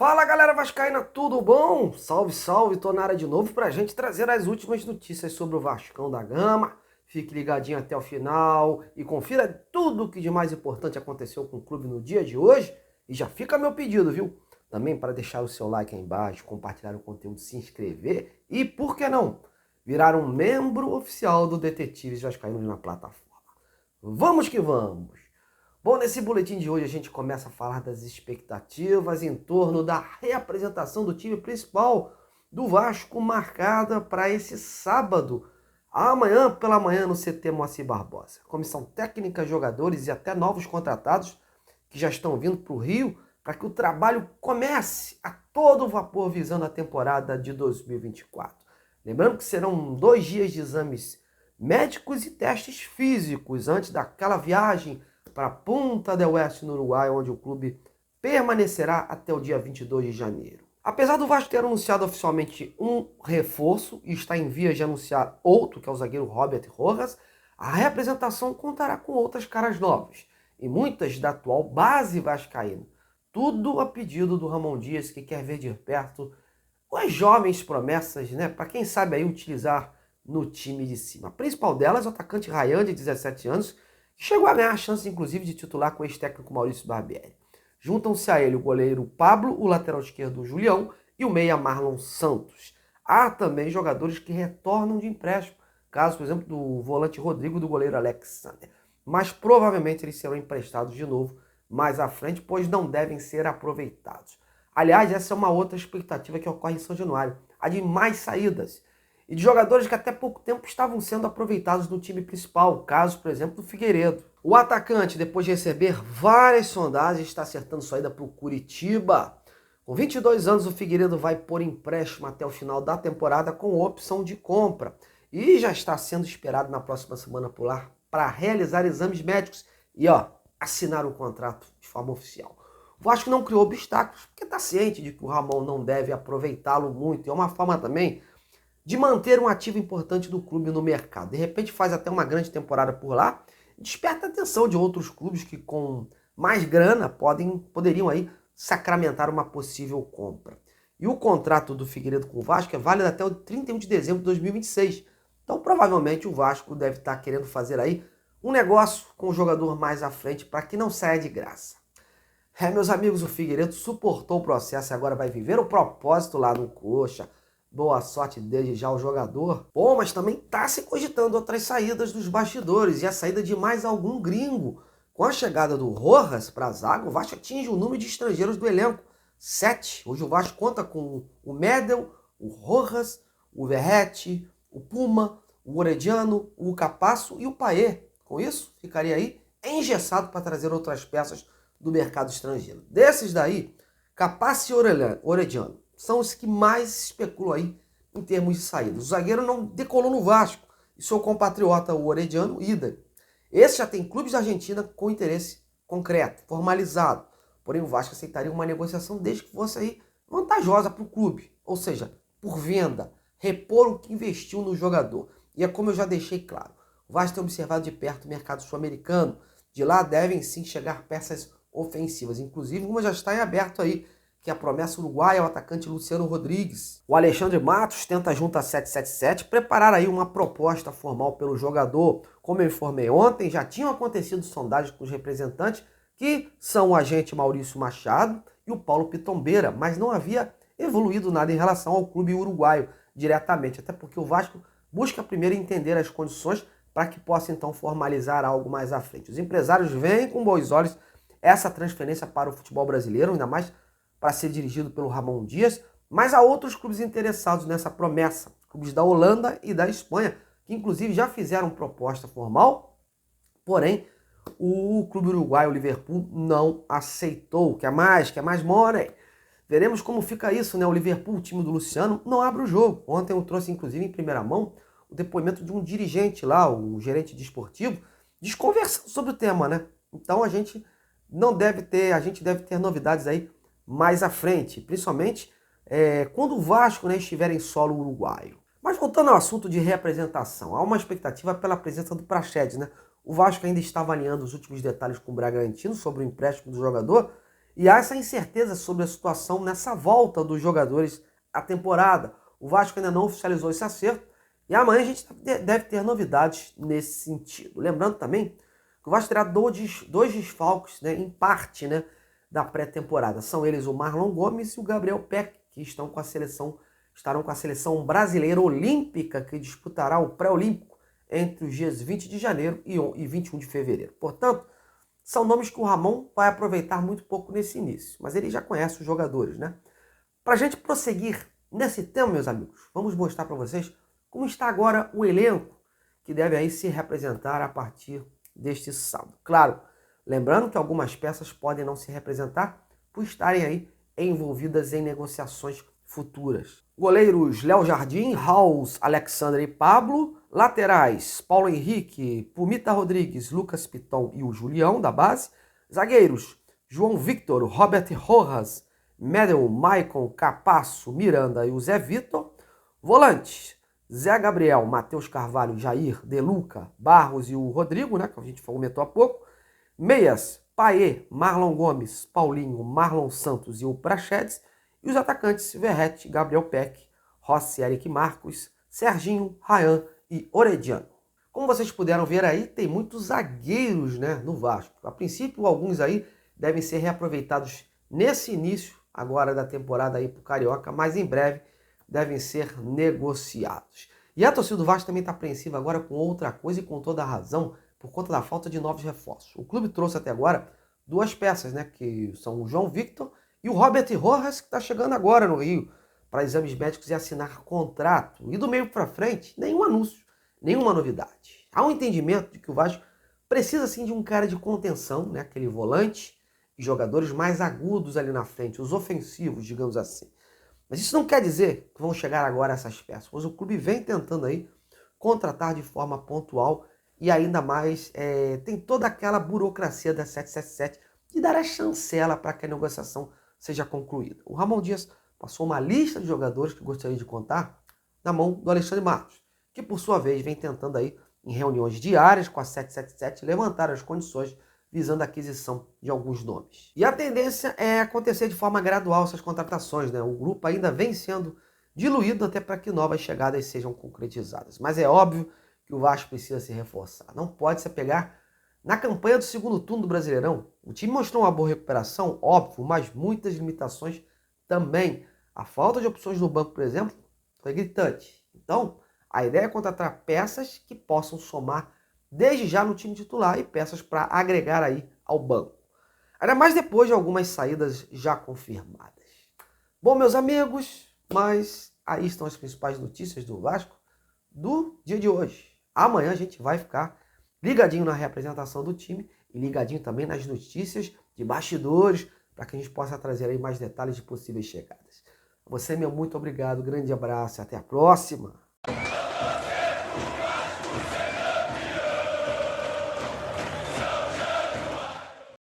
Fala galera vascaína, tudo bom? Salve, salve, tô na área de novo pra gente trazer as últimas notícias sobre o Vascão da Gama. Fique ligadinho até o final e confira tudo o que de mais importante aconteceu com o clube no dia de hoje. E já fica meu pedido, viu? Também para deixar o seu like aí embaixo, compartilhar o conteúdo, se inscrever e, por que não, virar um membro oficial do Detetives Vascaínos na plataforma. Vamos que vamos! Bom, nesse boletim de hoje a gente começa a falar das expectativas em torno da reapresentação do time principal do Vasco, marcada para esse sábado, amanhã pela manhã no CT Moacir Barbosa. Comissão técnica, jogadores e até novos contratados que já estão vindo para o Rio para que o trabalho comece a todo vapor visando a temporada de 2024. Lembrando que serão 2 dias de exames médicos e testes físicos antes daquela viagem para Punta del Oeste, no Uruguai, onde o clube permanecerá até o dia 22 de janeiro. Apesar do Vasco ter anunciado oficialmente um reforço e está em vias de anunciar outro, que é o zagueiro Robert Rojas, a representação contará com outras caras novas e muitas da atual base vascaína. Tudo a pedido do Ramon Dias, que quer ver de perto as jovens promessas, né, para quem sabe aí utilizar no time de cima. A principal delas, o atacante Ryan, de 17 anos, chegou a ganhar a chance, inclusive, de titular com o ex-técnico Maurício Barbieri. Juntam-se a ele o goleiro Pablo, o lateral esquerdo Julião e o meia Marlon Santos. Há também jogadores que retornam de empréstimo, caso, por exemplo, do volante Rodrigo e do goleiro Alexander. Mas provavelmente eles serão emprestados de novo mais à frente, pois não devem ser aproveitados. Aliás, essa é uma outra expectativa que ocorre em São Januário, a de mais saídas e de jogadores que até pouco tempo estavam sendo aproveitados no time principal, caso, por exemplo, do Figueiredo. O atacante, depois de receber várias sondagens, está acertando saída para o Curitiba. Com 22 anos, o Figueiredo vai por empréstimo até o final da temporada com opção de compra e já está sendo esperado na próxima semana por lá para realizar exames médicos e assinar um contrato de forma oficial. O Vasco não criou obstáculos, porque está ciente de que o Ramon não deve aproveitá-lo muito. E é uma forma também de manter um ativo importante do clube no mercado. De repente faz até uma grande temporada por lá, desperta a atenção de outros clubes que com mais grana poderiam aí sacramentar uma possível compra. E o contrato do Figueiredo com o Vasco é válido até o 31 de dezembro de 2026. Então provavelmente o Vasco deve estar querendo fazer aí um negócio com o jogador mais à frente para que não saia de graça. Meus amigos, o Figueiredo suportou o processo e agora vai viver o propósito lá no Coxa. Boa sorte desde já ao jogador. Bom, mas também está se cogitando outras saídas dos bastidores e a saída de mais algum gringo. Com a chegada do Rojas para a zaga, o Vasco atinge o número de estrangeiros do elenco. 7. Hoje o Vasco conta com o Medel, o Rojas, o Verrete, o Puma, o Orediano, o Capasso e o Paê. Com isso, ficaria aí engessado para trazer outras peças do mercado estrangeiro. Desses daí, Capasso e Orediano são os que mais especulam aí em termos de saída. O zagueiro não decolou no Vasco e seu compatriota, o Orediano, idem. Esse já tem clubes da Argentina com interesse concreto, formalizado. Porém, o Vasco aceitaria uma negociação desde que fosse aí vantajosa para o clube. Ou seja, por venda, repor o que investiu no jogador. E é como eu já deixei claro, o Vasco tem observado de perto o mercado sul-americano. De lá devem sim chegar peças ofensivas. Inclusive, uma já está em aberto aí, que é a promessa uruguaia, o atacante Luciano Rodrigues. O Alexandre Matos tenta junto a 777 preparar aí uma proposta formal pelo jogador. Como eu informei ontem, já tinham acontecido sondagens com os representantes, que são o agente Maurício Machado e o Paulo Pitombeira, mas não havia evoluído nada em relação ao clube uruguaio diretamente, até porque o Vasco busca primeiro entender as condições para que possa então formalizar algo mais à frente. Os empresários veem com bons olhos essa transferência para o futebol brasileiro, ainda mais para ser dirigido pelo Ramon Dias, mas há outros clubes interessados nessa promessa, clubes da Holanda e da Espanha, que inclusive já fizeram proposta formal, porém o clube uruguaio, o Liverpool, não aceitou. Quer mais money? Veremos como fica isso, né? O Liverpool, o time do Luciano, não abre o jogo. Ontem eu trouxe, inclusive, em primeira mão, o depoimento de um dirigente lá, o gerente desportivo, desconversando sobre o tema, né? Então a gente deve ter novidades aí mais à frente, principalmente quando o Vasco, né, estiver em solo uruguaio. Mas voltando ao assunto de representação, há uma expectativa pela presença do Praxedes, né? O Vasco ainda está avaliando os últimos detalhes com o Bragantino sobre o empréstimo do jogador E há essa incerteza sobre a situação nessa volta dos jogadores à temporada. O Vasco ainda não oficializou esse acerto e amanhã a gente deve ter novidades nesse sentido. Lembrando também que o Vasco terá dois desfalques, né, em parte, né, da pré-temporada. São eles o Marlon Gomes e o Gabriel Peck, que estarão com a seleção brasileira olímpica, que disputará o pré-olímpico entre os dias 20 de janeiro e 21 de fevereiro. Portanto, são nomes que o Ramon vai aproveitar muito pouco nesse início, mas ele já conhece os jogadores, né? Para a gente prosseguir nesse tema, meus amigos, vamos mostrar para vocês como está agora o elenco que deve aí se representar a partir deste sábado. Claro, lembrando que algumas peças podem não se representar por estarem aí envolvidas em negociações futuras. Goleiros Léo Jardim, Raul, Alexandre e Pablo. Laterais Paulo Henrique, Pumita Rodrigues, Lucas Piton e o Julião da base. Zagueiros João Victor, Robert Rojas, Medel, Maicon, Capasso, Miranda e o Zé Vitor. Volantes Zé Gabriel, Matheus Carvalho, Jair, Deluca, Barros e o Rodrigo, né, que a gente comentou há pouco. Meias, Paê, Marlon Gomes, Paulinho, Marlon Santos e o Prachedes. E os atacantes, Verrete, Gabriel Peck, Rossi, Eric Marcos, Serginho, Rayan e Orediano. Como vocês puderam ver aí, tem muitos zagueiros, né, no Vasco. A princípio, alguns aí devem ser reaproveitados nesse início agora da temporada aí para o Carioca, mas em breve devem ser negociados. E a torcida do Vasco também está apreensiva agora com outra coisa e com toda a razão, por conta da falta de novos reforços. O clube trouxe até agora duas peças, né, que são o João Victor e o Robert Rojas, que está chegando agora no Rio para exames médicos e assinar contrato. E do meio para frente, nenhum anúncio, nenhuma novidade. Há um entendimento de que o Vasco precisa sim de um cara de contenção, né, aquele volante, e jogadores mais agudos ali na frente, os ofensivos, digamos assim. Mas isso não quer dizer que vão chegar agora essas peças, pois o clube vem tentando aí contratar de forma pontual e ainda mais tem toda aquela burocracia da 777 de dar a chancela para que a negociação seja concluída. O Ramon Dias passou uma lista de jogadores que gostaria de contar na mão do Alexandre Matos, que por sua vez vem tentando aí, em reuniões diárias com a 777, levantar as condições visando a aquisição de alguns nomes. E a tendência é acontecer de forma gradual essas contratações, né? O grupo ainda vem sendo diluído até para que novas chegadas sejam concretizadas. Mas é óbvio que o Vasco precisa se reforçar. Não pode se apegar na campanha do segundo turno do Brasileirão. O time mostrou uma boa recuperação, óbvio, mas muitas limitações também. A falta de opções no banco, por exemplo, foi gritante. Então, a ideia é contratar peças que possam somar desde já no time titular e peças para agregar aí ao banco. Ainda mais depois de algumas saídas já confirmadas. Bom, meus amigos, mas aí estão as principais notícias do Vasco do dia de hoje. Amanhã a gente vai ficar ligadinho na reapresentação do time e ligadinho também nas notícias de bastidores para que a gente possa trazer aí mais detalhes de possíveis chegadas. A você, meu muito obrigado, grande abraço e até a próxima!